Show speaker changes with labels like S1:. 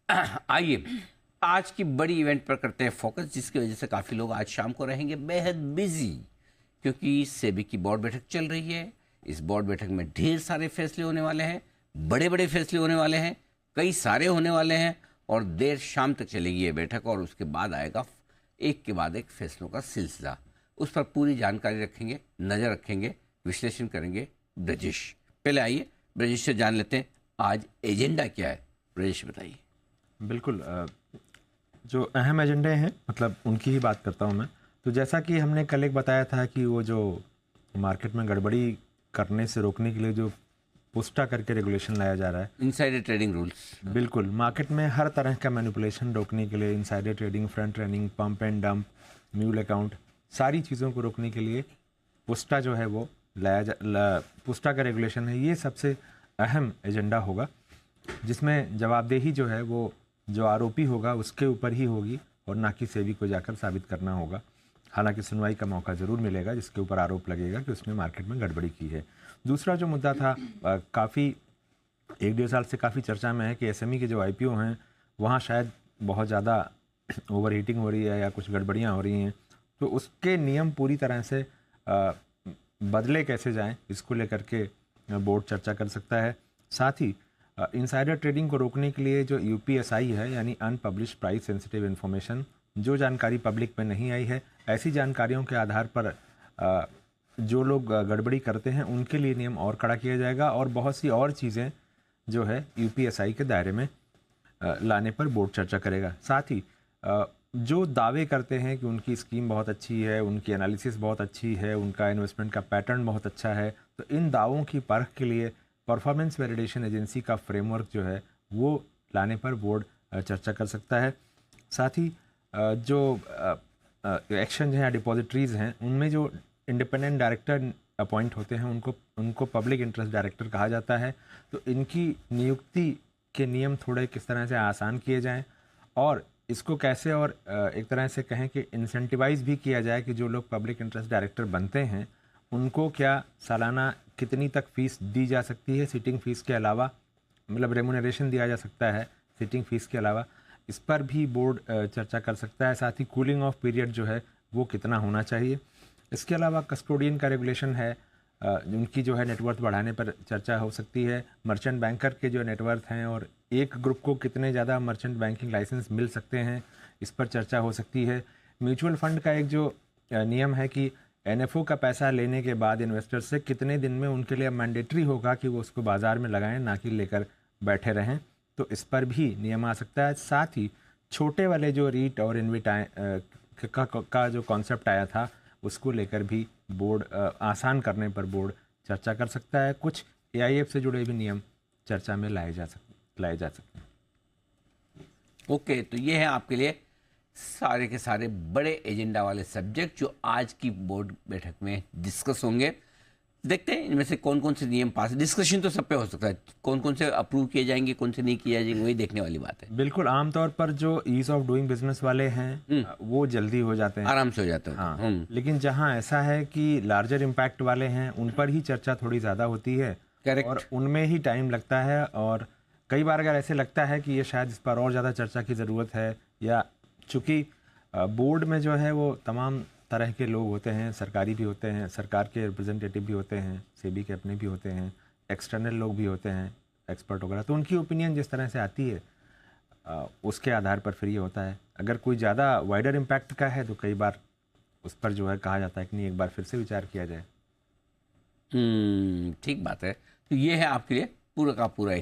S1: आइए आज की बड़ी इवेंट पर करते हैं फोकस, जिसकी वजह से काफ़ी लोग आज शाम को रहेंगे बेहद बिजी, क्योंकि सेबी की बोर्ड बैठक चल रही है। इस बोर्ड बैठक में ढेर सारे फैसले होने वाले हैं, बड़े बड़े फैसले होने वाले हैं, कई सारे होने वाले हैं और देर शाम तक चलेगी ये बैठक और उसके बाद आएगा एक के बाद एक फैसलों का सिलसिला। उस पर पूरी जानकारी रखेंगे, नज़र रखेंगे, विश्लेषण करेंगे ब्रजेश। पहले आइए ब्रजेश से जान लेते हैं आज एजेंडा क्या है। ब्रजेश बताइए।
S2: बिल्कुल, जो अहम एजेंडे हैं मतलब उनकी ही बात करता हूं मैं। तो जैसा कि हमने कल एक बताया था कि वो जो मार्केट में गड़बड़ी करने से रोकने के लिए जो पुस्टा करके रेगुलेशन लाया जा रहा है,
S1: इनसाइडर ट्रेडिंग रूल्स।
S2: बिल्कुल, मार्केट में हर तरह का मैनिपुलेशन रोकने के लिए insider trading, front running, pump and dump, mule account, सारी चीज़ों को रोकने के लिए पुस्टा जो है वो पुस्टा का रेगुलेशन है। ये सबसे अहम एजेंडा होगा, जिसमें जवाबदेही जो है वो जो आरोपी होगा उसके ऊपर ही होगी और ना कि सेबी को जाकर साबित करना होगा। हालांकि सुनवाई का मौका ज़रूर मिलेगा जिसके ऊपर आरोप लगेगा कि उसने मार्केट में गड़बड़ी की है। दूसरा जो मुद्दा था, काफ़ी 1-1.5 साल से काफ़ी चर्चा में है कि एसएमई के जो आईपीओ हैं वहाँ शायद बहुत ज़्यादा ओवर हीटिंग हो रही है या कुछ गड़बड़ियाँ हो रही हैं। तो उसके नियम पूरी तरह से बदले कैसे जाएं, इसको लेकर के बोर्ड चर्चा कर सकता है। साथ ही इनसाइडर ट्रेडिंग को रोकने के लिए जो यूपीएसआई है यानी अनपब्लिश प्राइस सेंसिटिव इन्फॉर्मेशन, जो जानकारी पब्लिक में नहीं आई है, ऐसी जानकारियों के आधार पर जो लोग गड़बड़ी करते हैं उनके लिए नियम और कड़ा किया जाएगा और बहुत सी और चीज़ें जो है यूपीएसआई के दायरे में लाने पर बोर्ड चर्चा करेगा। साथ ही जो दावे करते हैं कि उनकी स्कीम बहुत अच्छी है, उनकी एनालिसिस बहुत अच्छी है, उनका इन्वेस्टमेंट का पैटर्न बहुत अच्छा है, तो इन दावों की परख के लिए परफॉर्मेंस वैलिडेशन एजेंसी का फ्रेमवर्क जो है वो लाने पर बोर्ड चर्चा कर सकता है। साथ ही जो एक्सचेंज हैं या डिपॉजिटरीज हैं उनमें जो इंडिपेंडेंट डायरेक्टर अपॉइंट होते हैं उनको पब्लिक इंटरेस्ट डायरेक्टर कहा जाता है। तो इनकी नियुक्ति के नियम थोड़े किस तरह से आसान किए जाएं और इसको कैसे और एक तरह से कहें कि इंसेंटिवाइज भी किया जाए कि जो लोग पब्लिक इंटरेस्ट डायरेक्टर बनते हैं उनको क्या सालाना कितनी तक फ़ीस दी जा सकती है सिटिंग फ़ीस के अलावा, मतलब रेमुनरेशन दिया जा सकता है सिटिंग फ़ीस के अलावा, इस पर भी बोर्ड चर्चा कर सकता है। साथ ही कूलिंग ऑफ पीरियड जो है वो कितना होना चाहिए। इसके अलावा कस्टोडियन का रेगुलेशन है, उनकी जो है नेटवर्थ बढ़ाने पर चर्चा हो सकती है। मर्चेंट बैंकर के जो नेटवर्थ हैं और एक ग्रुप को कितने ज़्यादा मर्चेंट बैंकिंग लाइसेंस मिल सकते हैं, इस पर चर्चा हो सकती है। म्यूचुअल फंड का एक जो नियम है कि एनएफओ का पैसा लेने के बाद इन्वेस्टर से कितने दिन में उनके लिए मैंडेटरी होगा कि वो उसको बाज़ार में लगाएं, ना कि लेकर बैठे रहें, तो इस पर भी नियम आ सकता है। साथ ही छोटे वाले जो रीट और इन्विट का जो कॉन्सेप्ट आया था उसको लेकर भी बोर्ड आसान करने पर बोर्ड चर्चा कर सकता है। कुछ एआईएफ से जुड़े भी नियम चर्चा में लाए जा सकते हैं।
S1: ओके, तो ये है आपके लिए सारे के सारे बड़े एजेंडा वाले सब्जेक्ट जो आज की बोर्ड बैठक में डिस्कस होंगे। देखते हैं इनमें से कौन कौन से नियम पास, डिस्कशन तो सब पे हो सकता है, कौन कौन से अप्रूव किए जाएंगे, कौन से नहीं किए जाएंगे, वही देखने वाली बात है।
S2: बिल्कुल, आमतौर पर जो ईज ऑफ डूइंग बिजनेस वाले हैं वो जल्दी हो जाते हैं,
S1: आराम से हो जाता है।
S2: हाँ, लेकिन जहाँ ऐसा है कि लार्जर इम्पैक्ट वाले हैं उन पर ही चर्चा थोड़ी ज़्यादा होती है।
S1: करेक्ट।
S2: और उनमें ही टाइम लगता है और कई बार अगर ऐसे लगता है कि ये शायद इस पर और ज़्यादा चर्चा की ज़रूरत है, या चूँकि बोर्ड में जो है वो तमाम तरह के लोग होते हैं, सरकारी भी होते हैं, सरकार के रिप्रेजेंटेटिव भी होते हैं, सेबी के अपने भी होते हैं, एक्सटर्नल लोग भी होते हैं, एक्सपर्ट वगैरह, तो उनकी ओपिनियन जिस तरह से आती है उसके आधार पर फिर ये होता है। अगर कोई ज़्यादा वाइडर इम्पैक्ट का है तो कई बार उस पर जो है कहा जाता है कि नहीं, एक बार फिर से विचार किया जाए।
S1: ठीक बात है। तो ये है आपके लिए पूरा का पूरा